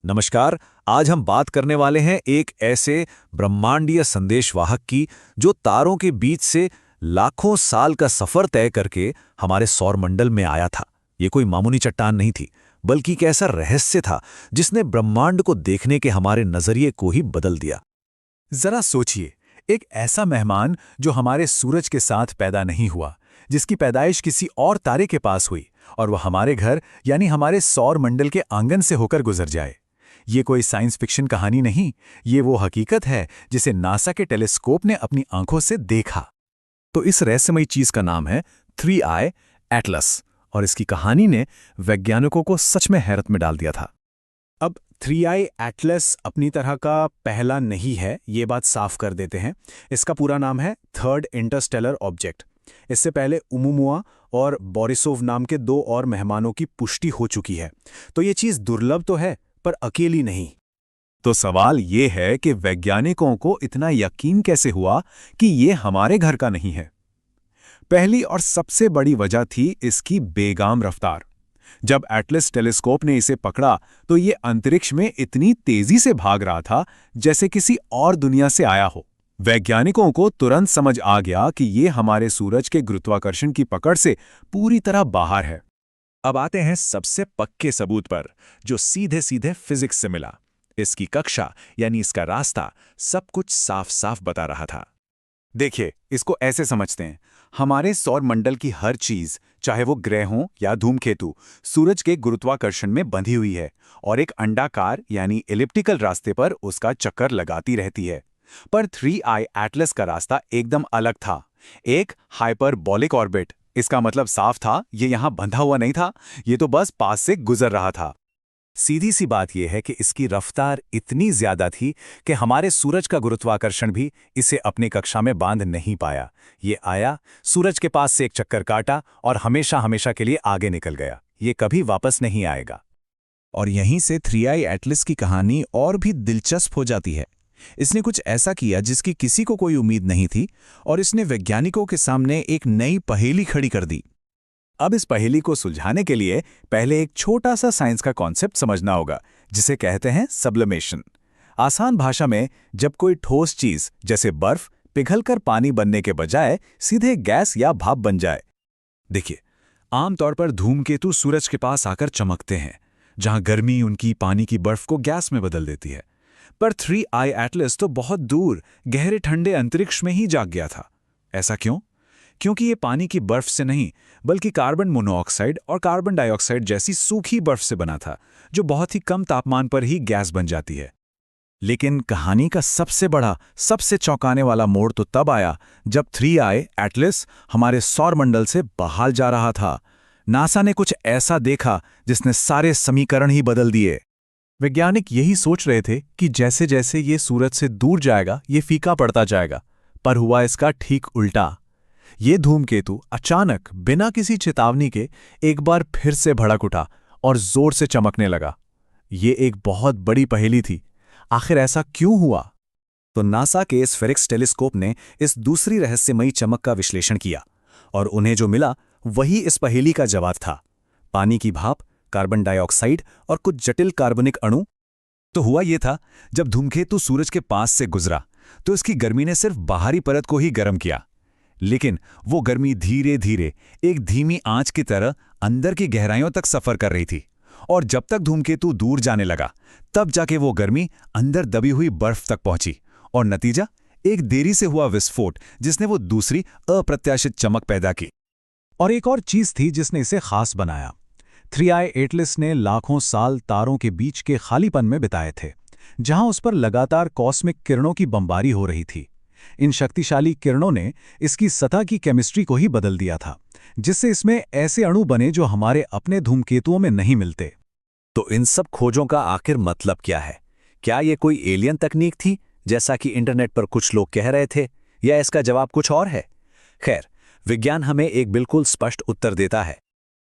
नमस्कार। आज हम बात करने वाले हैं एक ऐसे ब्रह्मांडीय संदेशवाहक की जो तारों के बीच से लाखों साल का सफर तय करके हमारे सौरमंडल में आया था। ये कोई मामूली चट्टान नहीं थी, बल्कि एक ऐसा रहस्य था जिसने ब्रह्मांड को देखने के हमारे नजरिए को ही बदल दिया। जरा सोचिए, एक ऐसा मेहमान जो हमारे सूरज के साथ पैदा नहीं हुआ, जिसकी पैदाइश किसी और तारे के पास हुई और वह हमारे घर यानी हमारे सौर मंडल के आंगन से होकर गुजर जाए। ये कोई साइंस फिक्शन कहानी नहीं, ये वो हकीकत है जिसे नासा के टेलीस्कोप ने अपनी आंखों से देखा। तो इस रहस्यमयी चीज का नाम है 3I एटलस, और इसकी कहानी ने वैज्ञानिकों को सच में हैरत में डाल दिया था। अब 3I एटलस अपनी तरह का पहला नहीं है, ये बात साफ कर देते हैं। इसका पूरा नाम है थर्ड इंटरस्टेलर ऑब्जेक्ट। इससे पहले उमुमुआ और बोरिसोव नाम के दो और मेहमानों की पुष्टि हो चुकी है। तो ये चीज दुर्लभ तो है, पर अकेली नहीं। तो सवाल ये है कि वैज्ञानिकों को इतना यकीन कैसे हुआ कि ये हमारे घर का नहीं है। पहली और सबसे बड़ी वजह थी इसकी बेगाम रफ्तार। जब एटलस टेलीस्कोप ने इसे पकड़ा तो ये अंतरिक्ष में इतनी तेजी से भाग रहा था जैसे किसी और दुनिया से आया हो। वैज्ञानिकों को तुरंत समझ आ गया कि ये हमारे सूरज के गुरुत्वाकर्षण की पकड़ से पूरी तरह बाहर है। अब आते हैं सबसे पक्के सबूत पर, जो सीधे सीधे फिजिक्स से मिला। इसकी कक्षा यानी इसका रास्ता सब कुछ साफ साफ बता रहा था। देखिए, इसको ऐसे समझते हैं, हमारे सौर मंडल की हर चीज, चाहे वो ग्रह हो या धूमकेतु, सूरज के गुरुत्वाकर्षण में बंधी हुई है और एक अंडाकार यानी एलिप्टिकल रास्ते पर उसका चक्कर लगाती रहती है। पर 3I एटलस का रास्ता एकदम अलग था, एक हाइपरबोलिक ऑर्बिट। इसका मतलब साफ था, ये यहां बंधा हुआ नहीं था, ये तो बस पास से गुजर रहा था। सीधी सी बात यह है कि इसकी रफ्तार इतनी ज्यादा थी कि हमारे सूरज का गुरुत्वाकर्षण भी इसे अपनी कक्षा में बांध नहीं पाया। ये आया, सूरज के पास से एक चक्कर काटा और हमेशा हमेशा के लिए आगे निकल गया। ये कभी वापस नहीं आएगा। और यहीं से 3I एटलस की कहानी और भी दिलचस्प हो जाती है। इसने कुछ ऐसा किया जिसकी किसी को कोई उम्मीद नहीं थी, और इसने वैज्ञानिकों के सामने एक नई पहेली खड़ी कर दी। अब इस पहेली को सुलझाने के लिए पहले एक छोटा सा साइंस का कॉन्सेप्ट समझना होगा, जिसे कहते हैं सब्लिमेशन। आसान भाषा में, जब कोई ठोस चीज जैसे बर्फ पिघलकर पानी बनने के बजाय सीधे गैस या भाप बन जाए। देखिए, आमतौर पर धूमकेतु सूरज के पास आकर चमकते हैं, जहां गर्मी उनकी पानी की बर्फ को गैस में बदल देती है। पर 3I एटलस तो बहुत दूर गहरे ठंडे अंतरिक्ष में ही जाग गया था। ऐसा क्यों? क्योंकि ये पानी की बर्फ से नहीं, बल्कि कार्बन मोनोऑक्साइड और कार्बन डाइऑक्साइड जैसी सूखी बर्फ से बना था, जो बहुत ही कम तापमान पर ही गैस बन जाती है। लेकिन कहानी का सबसे बड़ा, सबसे चौंकाने वाला मोड़ तो तब आया जब 3I एटलस हमारे सौरमंडल से बाहर जा रहा था। नासा ने कुछ ऐसा देखा जिसने सारे समीकरण ही बदल दिए। वैज्ञानिक यही सोच रहे थे कि जैसे जैसे ये सूरज से दूर जाएगा, ये फीका पड़ता जाएगा, पर हुआ इसका ठीक उल्टा। ये धूमकेतु अचानक बिना किसी चेतावनी के एक बार फिर से भड़क उठा और जोर से चमकने लगा। ये एक बहुत बड़ी पहेली थी। आखिर ऐसा क्यों हुआ? तो नासा के स्फेरिक्स टेलीस्कोप ने इस दूसरी रहस्यमयी चमक का विश्लेषण किया, और उन्हें जो मिला वही इस पहेली का जवाब था। पानी की भाप, कार्बन डाइऑक्साइड और कुछ जटिल कार्बनिक अणु। तो हुआ यह था, जब धूमकेतु सूरज के पास से गुजरा तो इसकी गर्मी ने सिर्फ बाहरी परत को ही गर्म किया, लेकिन वो गर्मी धीरे धीरे एक धीमी आंच की तरह अंदर की गहराइयों तक सफर कर रही थी। और जब तक धूमकेतु दूर जाने लगा, तब जाके वो गर्मी अंदर दबी हुई बर्फ तक पहुंची, और नतीजा एक देरी से हुआ विस्फोट, जिसने वो दूसरी अप्रत्याशित चमक पैदा की। और एक और चीज थी जिसने इसे खास बनाया। 3I एटलस ने लाखों साल तारों के बीच के खालीपन में बिताए थे, जहां उस पर लगातार कॉस्मिक किरणों की बमबारी हो रही थी। इन शक्तिशाली किरणों ने इसकी सतह की केमिस्ट्री को ही बदल दिया था, जिससे इसमें ऐसे अणु बने जो हमारे अपने धूमकेतुओं में नहीं मिलते। तो इन सब खोजों का आखिर मतलब क्या है? क्या ये कोई एलियन तकनीक थी, जैसा कि इंटरनेट पर कुछ लोग कह रहे थे, या इसका जवाब कुछ और है? खैर, विज्ञान हमें एक बिल्कुल स्पष्ट उत्तर देता है।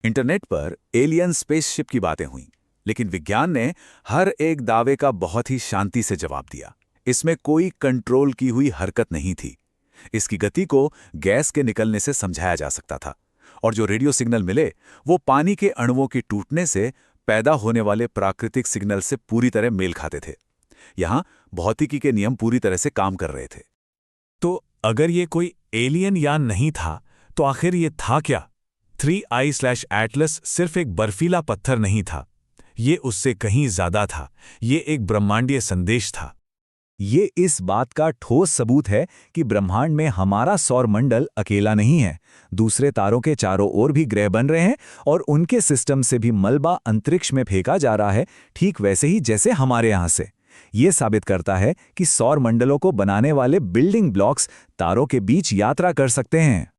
इंटरनेट पर एलियन स्पेसशिप की बातें हुईं, लेकिन विज्ञान ने हर एक दावे का बहुत ही शांति से जवाब दिया। इसमें कोई कंट्रोल की हुई हरकत नहीं थी। इसकी गति को गैस के निकलने से समझाया जा सकता था, और जो रेडियो सिग्नल मिले वो पानी के अणुओं के टूटने से पैदा होने वाले प्राकृतिक सिग्नल से पूरी तरह मेल खाते थे। यहाँ भौतिकी के नियम पूरी तरह से काम कर रहे थे। तो अगर ये कोई एलियन यान नहीं था, तो आखिर ये था क्या? 3I/Atlas सिर्फ एक बर्फीला पत्थर नहीं था। ये उससे कहीं ज्यादा था। ये एक ब्रह्मांडीय संदेश था। ये इस बात का ठोस सबूत है कि ब्रह्मांड में हमारा सौरमंडल अकेला नहीं है। दूसरे तारों के चारों ओर भी ग्रह बन रहे हैं और उनके सिस्टम से भी मलबा अंतरिक्ष में फेंका जा रहा है, ठीक वैसे ही जैसे हमारे यहाँ से। ये साबित करता है कि सौरमंडलों को बनाने वाले बिल्डिंग ब्लॉक्स तारों के बीच यात्रा कर सकते हैं।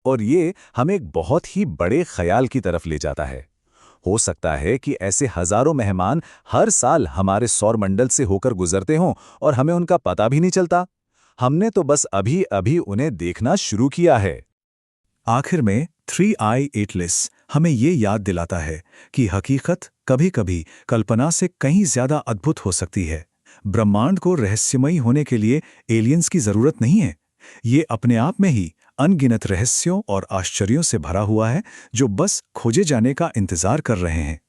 और ये हमें एक बहुत ही बड़े ख्याल की तरफ ले जाता है। हो सकता है कि ऐसे हजारों मेहमान हर साल हमारे सौरमंडल से होकर गुजरते हों और हमें उनका पता भी नहीं चलता। हमने तो बस अभी अभी उन्हें देखना शुरू किया है। आखिर में 3I/Atlas हमें ये याद दिलाता है कि हकीकत कभी-कभी कल्पना से कहीं ज्यादा अद्भुत हो सकती है। ब्रह्मांड को रहस्यमयी होने के लिए एलियंस की जरूरत नहीं है। ये अपने आप में ही अनगिनत रहस्यों और आश्चर्यों से भरा हुआ है, जो बस खोजे जाने का इंतजार कर रहे हैं।